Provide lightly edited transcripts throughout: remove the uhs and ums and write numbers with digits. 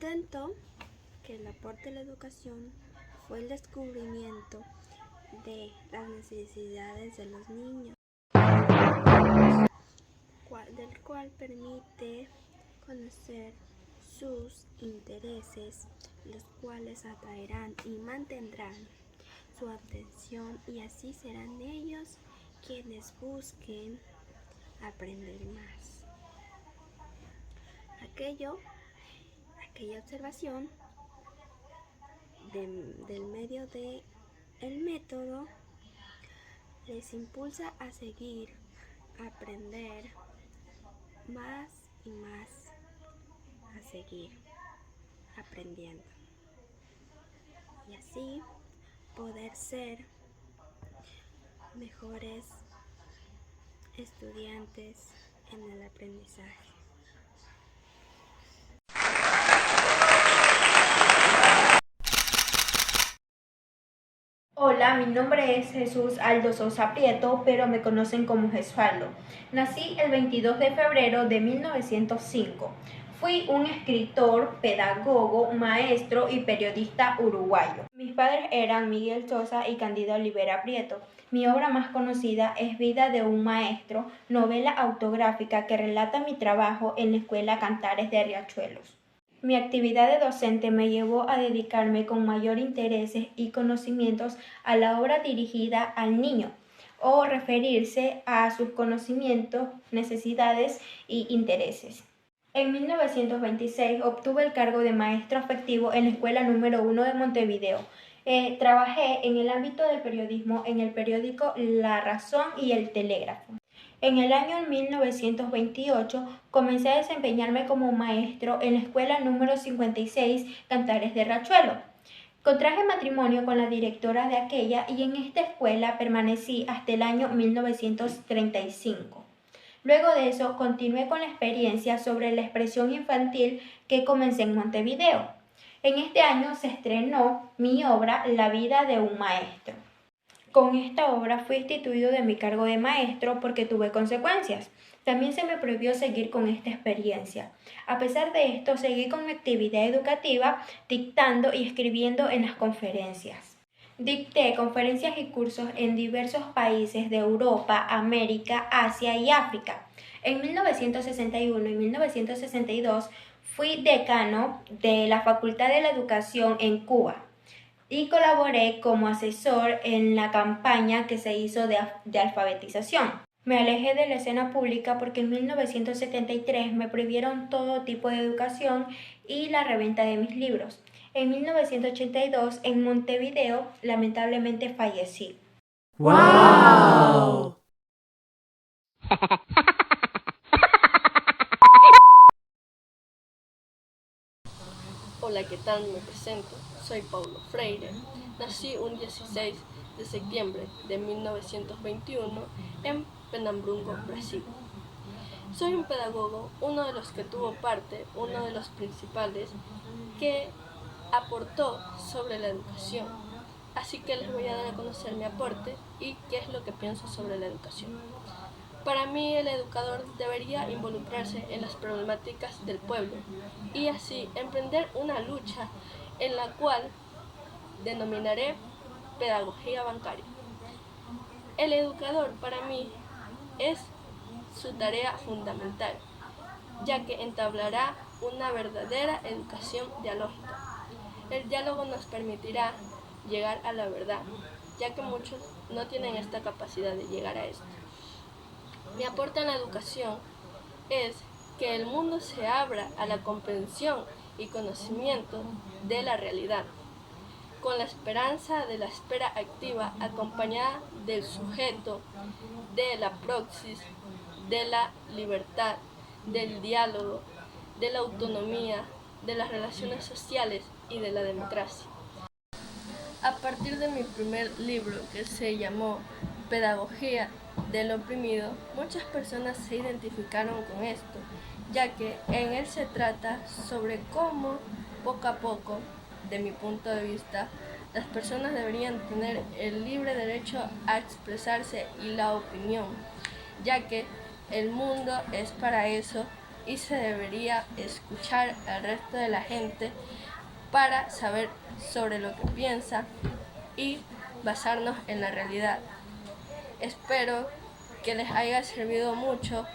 Contento que el aporte de la educación fue el descubrimiento de las necesidades de los niños, del cual permite conocer sus intereses, los cuales atraerán y mantendrán su atención, y así serán ellos quienes busquen aprender más. Aquella observación del medio de el método les impulsa a seguir, a aprender más y más, a seguir aprendiendo y así poder ser mejores estudiantes en el aprendizaje. Hola, mi nombre es Jesús Aldo Sosa Prieto, pero me conocen como Jesualdo. Nací el 22 de febrero de 1905. Fui un escritor, pedagogo, maestro y periodista uruguayo. Mis padres eran Miguel Sosa y Candida Olivera Prieto. Mi obra más conocida es Vida de un maestro, novela autográfica que relata mi trabajo en la Escuela Cantares de Riachuelos. Mi actividad de docente me llevó a dedicarme con mayor interés y conocimientos a la obra dirigida al niño, o referirse a sus conocimientos, necesidades y intereses. En 1926 obtuve el cargo de maestro afectivo en la Escuela número 1 de Montevideo. Trabajé en el ámbito del periodismo en el periódico La Razón y El Telégrafo. En el año 1928 comencé a desempeñarme como maestro en la escuela número 56 Cantares de Riachuelo. Contraje matrimonio con la directora de aquella y en esta escuela permanecí hasta el año 1935. Luego de eso continué con la experiencia sobre la expresión infantil que comencé en Montevideo. En este año se estrenó mi obra La vida de un maestro. Con esta obra fui destituido de mi cargo de maestro porque tuve consecuencias. También se me prohibió seguir con esta experiencia. A pesar de esto, seguí con mi actividad educativa, dictando y escribiendo en las conferencias. Dicté conferencias y cursos en diversos países de Europa, América, Asia y África. En 1961 y 1962 fui decano de la Facultad de la Educación en Cuba y colaboré como asesor en la campaña que se hizo de alfabetización. Me alejé de la escena pública porque en 1973 me prohibieron todo tipo de educación y la reventa de mis libros. En 1982, en Montevideo, lamentablemente fallecí. ¡Wow! Hola, ¿qué tal? Me presento. Soy Paulo Freire. Nací un 16 de septiembre de 1921 en Pernambuco, Brasil. Soy un pedagogo, uno de los que tuvo parte, uno de los principales, que aportó sobre la educación. Así que les voy a dar a conocer mi aporte y qué es lo que pienso sobre la educación. Para mí, el educador debería involucrarse en las problemáticas del pueblo y así emprender una lucha en la cual denominaré pedagogía bancaria. El educador para mí es su tarea fundamental, ya que entablará una verdadera educación dialógica. El diálogo nos permitirá llegar a la verdad, ya que muchos no tienen esta capacidad de llegar a esto. Mi aporte en la educación es que el mundo se abra a la comprensión y conocimiento de la realidad, con la esperanza de la espera activa acompañada del sujeto, de la praxis, de la libertad, del diálogo, de la autonomía, de las relaciones sociales y de la democracia. A partir de mi primer libro, que se llamó Pedagogía del oprimido, muchas personas se identificaron con esto, ya que en él se trata sobre cómo, poco a poco, de mi punto de vista, las personas deberían tener el libre derecho a expresarse y la opinión, ya que el mundo es para eso y se debería escuchar al resto de la gente para saber sobre lo que piensa y basarnos en la realidad. Espero que les haya servido mucho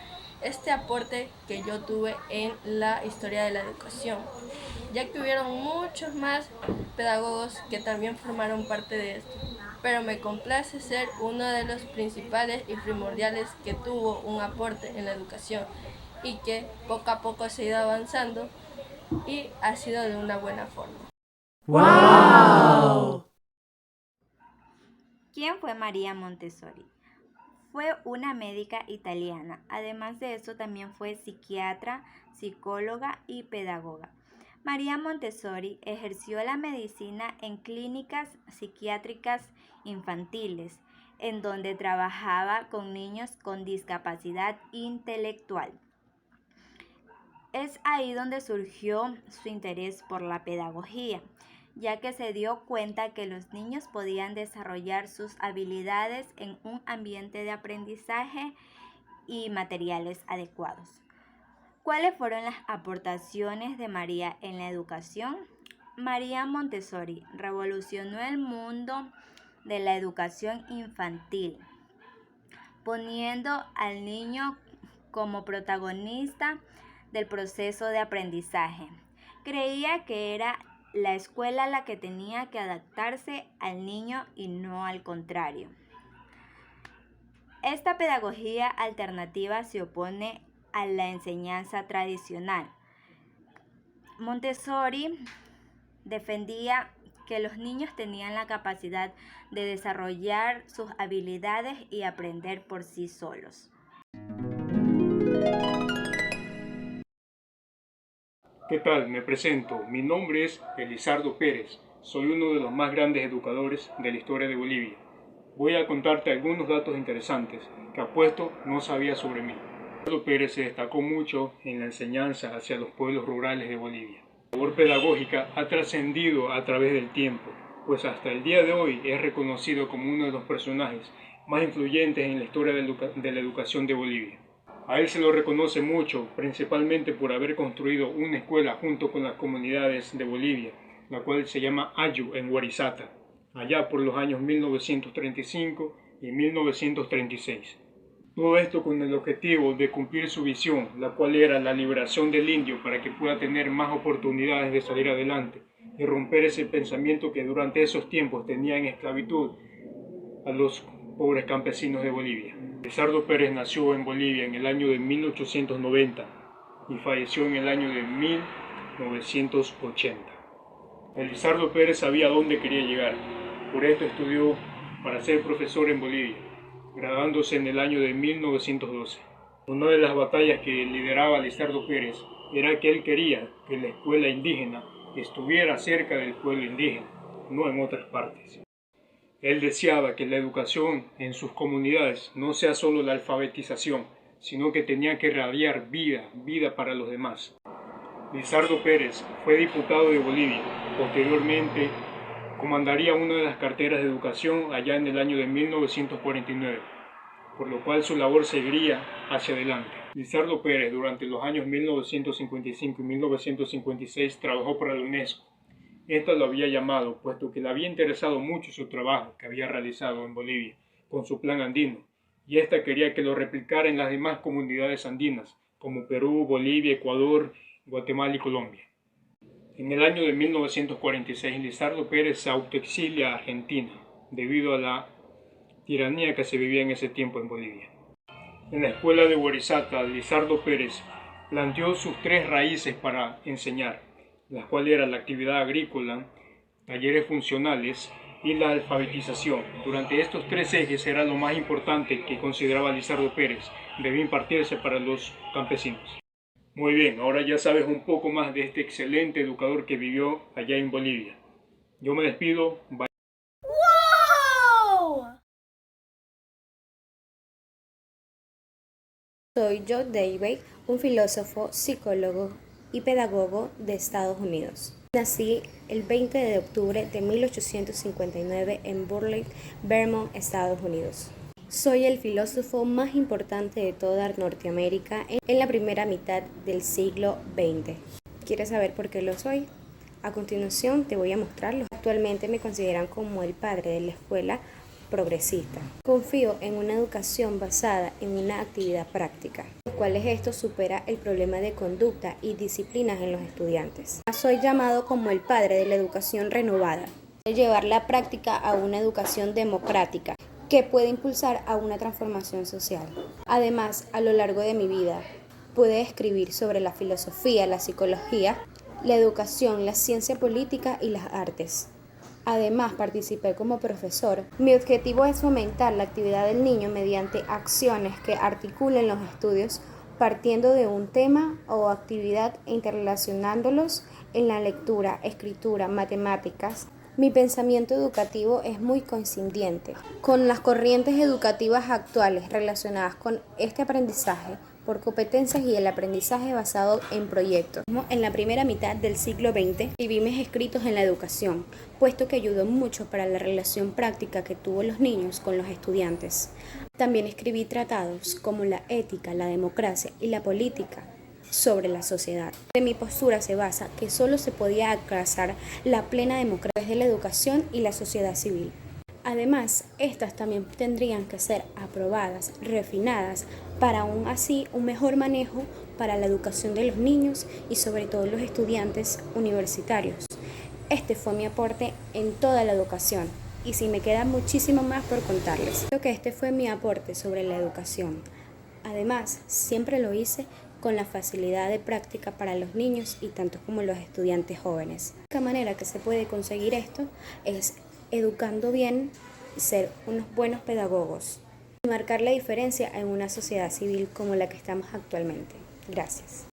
este aporte que yo tuve en la historia de la educación, ya que hubieron muchos más pedagogos que también formaron parte de esto, pero me complace ser uno de los principales y primordiales que tuvo un aporte en la educación y que poco a poco se ha ido avanzando y ha sido de una buena forma. ¡Wow! ¿Quién fue María Montessori? Fue una médica italiana. Además de eso, también fue psiquiatra, psicóloga y pedagoga. María Montessori ejerció la medicina en clínicas psiquiátricas infantiles, en donde trabajaba con niños con discapacidad intelectual. Es ahí donde surgió su interés por la pedagogía, ya que se dio cuenta que los niños podían desarrollar sus habilidades en un ambiente de aprendizaje y materiales adecuados. ¿Cuáles fueron las aportaciones de María en la educación? María Montessori revolucionó el mundo de la educación infantil, poniendo al niño como protagonista del proceso de aprendizaje. Creía que era la escuela la que tenía que adaptarse al niño y no al contrario. Esta pedagogía alternativa se opone a la enseñanza tradicional. Montessori defendía que los niños tenían la capacidad de desarrollar sus habilidades y aprender por sí solos. ¿Qué tal? Me presento. Mi nombre es Elizardo Pérez. Soy uno de los más grandes educadores de la historia de Bolivia. Voy a contarte algunos datos interesantes que apuesto no sabía sobre mí. Elizardo Pérez se destacó mucho en la enseñanza hacia los pueblos rurales de Bolivia. Su labor pedagógica ha trascendido a través del tiempo, pues hasta el día de hoy es reconocido como uno de los personajes más influyentes en la historia de la educación de Bolivia. A él se lo reconoce mucho, principalmente por haber construido una escuela junto con las comunidades de Bolivia, la cual se llama Ayu en Huarizata, allá por los años 1935 y 1936. Todo esto con el objetivo de cumplir su visión, la cual era la liberación del indio para que pueda tener más oportunidades de salir adelante y romper ese pensamiento que durante esos tiempos tenía en esclavitud a los pobres campesinos de Bolivia. Elizardo Pérez nació en Bolivia en el año de 1890 y falleció en el año de 1980. Elizardo Pérez sabía a dónde quería llegar, por esto estudió para ser profesor en Bolivia, graduándose en el año de 1912. Una de las batallas que lideraba Elizardo Pérez era que él quería que la escuela indígena estuviera cerca del pueblo indígena, no en otras partes. Él deseaba que la educación en sus comunidades no sea solo la alfabetización, sino que tenía que irradiar vida para los demás. Elizardo Pérez fue diputado de Bolivia. Posteriormente, comandaría una de las carteras de educación allá en el año de 1949, por lo cual su labor seguiría hacia adelante. Elizardo Pérez, durante los años 1955 y 1956, trabajó para la UNESCO. Esta lo había llamado, puesto que le había interesado mucho su trabajo que había realizado en Bolivia con su plan andino, y esta quería que lo replicara en las demás comunidades andinas, como Perú, Bolivia, Ecuador, Guatemala y Colombia. En el año de 1946, Elizardo Pérez se autoexilia a Argentina, debido a la tiranía que se vivía en ese tiempo en Bolivia. En la escuela de Huarizata, Elizardo Pérez planteó sus 3 raíces para enseñar, las cuales eran la actividad agrícola, talleres funcionales y la alfabetización. Durante estos 3 ejes era lo más importante que consideraba Elizardo Pérez debía impartirse para los campesinos. Muy bien, ahora ya sabes un poco más de este excelente educador que vivió allá en Bolivia. Yo me despido. Bye. ¡Wow! Soy Joe David, un filósofo, psicólogo y pedagogo de Estados Unidos. Nací el 20 de octubre de 1859 en Burleigh, Vermont, Estados Unidos. Soy el filósofo más importante de toda Norteamérica en la primera mitad del siglo XX. ¿Quieres saber por qué lo soy? A continuación te voy a mostrarlo. Actualmente me consideran como el padre de la escuela progresista. Confío en una educación basada en una actividad práctica, lo cual esto supera el problema de conducta y disciplinas en los estudiantes. Soy llamado como el padre de la educación renovada, de llevar la práctica a una educación democrática que puede impulsar a una transformación social. Además, a lo largo de mi vida, pude escribir sobre la filosofía, la psicología, la educación, la ciencia política y las artes. Además, participé como profesor. Mi objetivo es fomentar la actividad del niño mediante acciones que articulen los estudios partiendo de un tema o actividad e interrelacionándolos en la lectura, escritura, matemáticas. Mi pensamiento educativo es muy coincidente con las corrientes educativas actuales relacionadas con este aprendizaje por competencias y el aprendizaje basado en proyectos. En la primera mitad del siglo XX escribí mis escritos en la educación, puesto que ayudó mucho para la relación práctica que tuvo los niños con los estudiantes. También escribí tratados como la ética, la democracia y la política sobre la sociedad. De mi postura se basa que solo se podía alcanzar la plena democracia desde la educación y la sociedad civil. Además, estas también tendrían que ser aprobadas, refinadas, para aún así un mejor manejo para la educación de los niños y sobre todo los estudiantes universitarios. Este fue mi aporte en toda la educación y sí me queda muchísimo más por contarles. Creo que este fue mi aporte sobre la educación. Además, siempre lo hice con la facilidad de práctica para los niños y tanto como los estudiantes jóvenes. La única manera que se puede conseguir esto es educando bien y ser unos buenos pedagogos y marcar la diferencia en una sociedad civil como la que estamos actualmente. Gracias.